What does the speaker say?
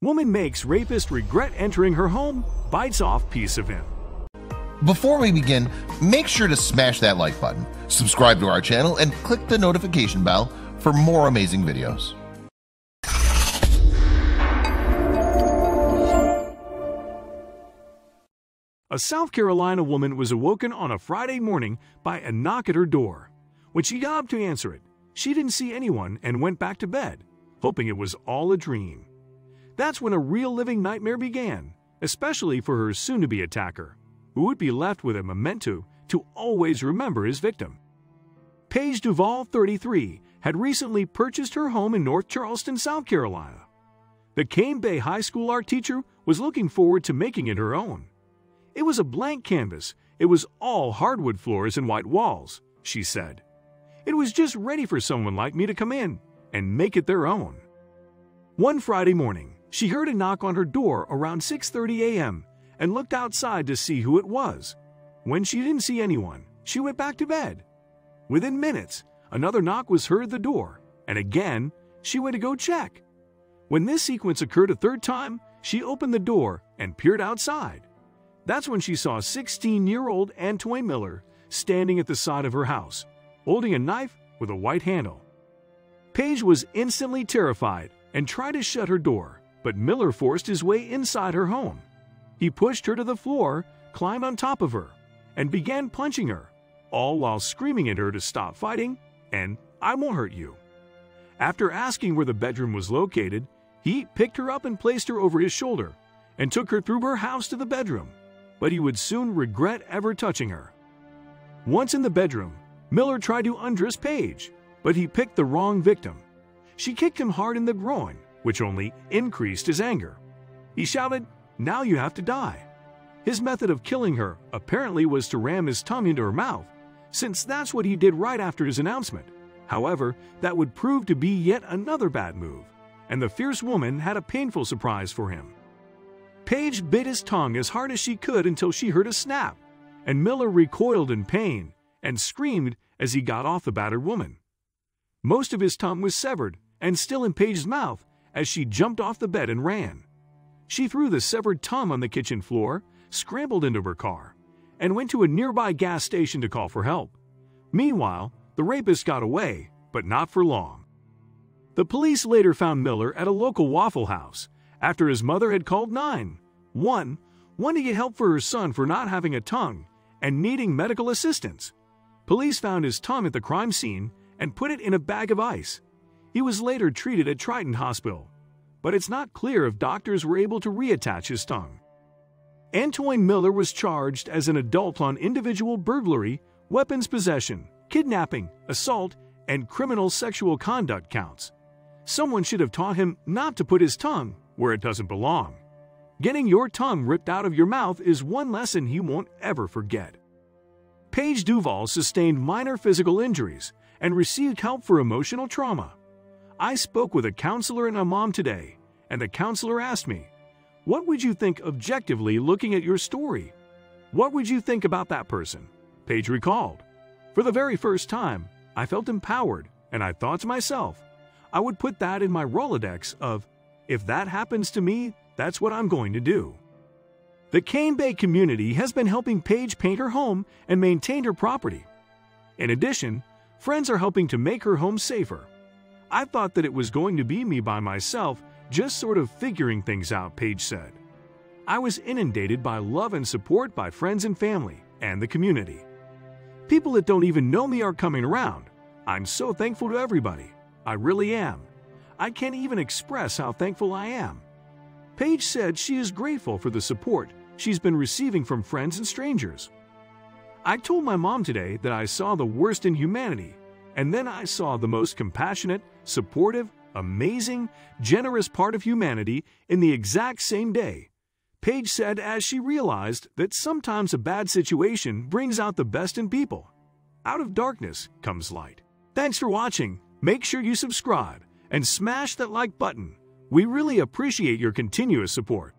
Woman makes rapist regret entering her home, bites off piece of him. Before we begin, make sure to smash that like button, subscribe to our channel, and click the notification bell for more amazing videos. A South Carolina woman was awoken on a Friday morning by a knock at her door. When she got up to answer it, she didn't see anyone and went back to bed, hoping it was all a dream. That's when a real living nightmare began, especially for her soon-to-be attacker, who would be left with a memento to always remember his victim. Paige Duvall, 33, had recently purchased her home in North Charleston, South Carolina. The Cane Bay High School art teacher was looking forward to making it her own. It was a blank canvas. It was all hardwood floors and white walls, she said. It was just ready for someone like me to come in and make it their own. One Friday morning, she heard a knock on her door around 6:30 a.m. and looked outside to see who it was. When she didn't see anyone, she went back to bed. Within minutes, another knock was heard at the door, and again, she went to go check. When this sequence occurred a third time, she opened the door and peered outside. That's when she saw 16-year-old Antoine Miller standing at the side of her house, holding a knife with a white handle. Paige was instantly terrified and tried to shut her door, but Miller forced his way inside her home. He pushed her to the floor, climbed on top of her, and began punching her, all while screaming at her to stop fighting and "I won't hurt you." After asking where the bedroom was located, he picked her up and placed her over his shoulder and took her through her house to the bedroom, but he would soon regret ever touching her. Once in the bedroom, Miller tried to undress Paige, but he picked the wrong victim. She kicked him hard in the groin, which only increased his anger. He shouted, "Now you have to die." His method of killing her apparently was to ram his tongue into her mouth, since that's what he did right after his announcement. However, that would prove to be yet another bad move, and the fierce woman had a painful surprise for him. Paige bit his tongue as hard as she could until she heard a snap, and Miller recoiled in pain and screamed as he got off the battered woman. Most of his tongue was severed and still in Paige's mouth as she jumped off the bed and ran. She threw the severed tongue on the kitchen floor, scrambled into her car, and went to a nearby gas station to call for help. Meanwhile, the rapist got away, but not for long. The police later found Miller at a local Waffle House after his mother had called 911, wanting to get help for her son for not having a tongue and needing medical assistance. Police found his tongue at the crime scene and put it in a bag of ice. He was later treated at Triton Hospital, but it's not clear if doctors were able to reattach his tongue. Antoine Miller was charged as an adult on individual burglary, weapons possession, kidnapping, assault, and criminal sexual conduct counts. Someone should have taught him not to put his tongue where it doesn't belong. Getting your tongue ripped out of your mouth is one lesson he won't ever forget. Paige Duvall sustained minor physical injuries and received help for emotional trauma. I spoke with a counselor and a mom today, and the counselor asked me, "What would you think objectively looking at your story? What would you think about that person?" Paige recalled. "For the very first time, I felt empowered, and I thought to myself, I would put that in my Rolodex of, if that happens to me, that's what I'm going to do." The Cane Bay community has been helping Paige paint her home and maintain her property. In addition, friends are helping to make her home safer. "I thought that it was going to be me by myself, just sort of figuring things out," Paige said. "I was inundated by love and support by friends and family and the community. People that don't even know me are coming around. I'm so thankful to everybody. I really am. I can't even express how thankful I am." Paige said she is grateful for the support she's been receiving from friends and strangers. "I told my mom today that I saw the worst in humanity, and then I saw the most compassionate, supportive, amazing, generous part of humanity in the exact same day," Paige said as she realized that sometimes a bad situation brings out the best in people. Out of darkness comes light. Thanks for watching. Make sure you subscribe and smash that like button. We really appreciate your continuous support.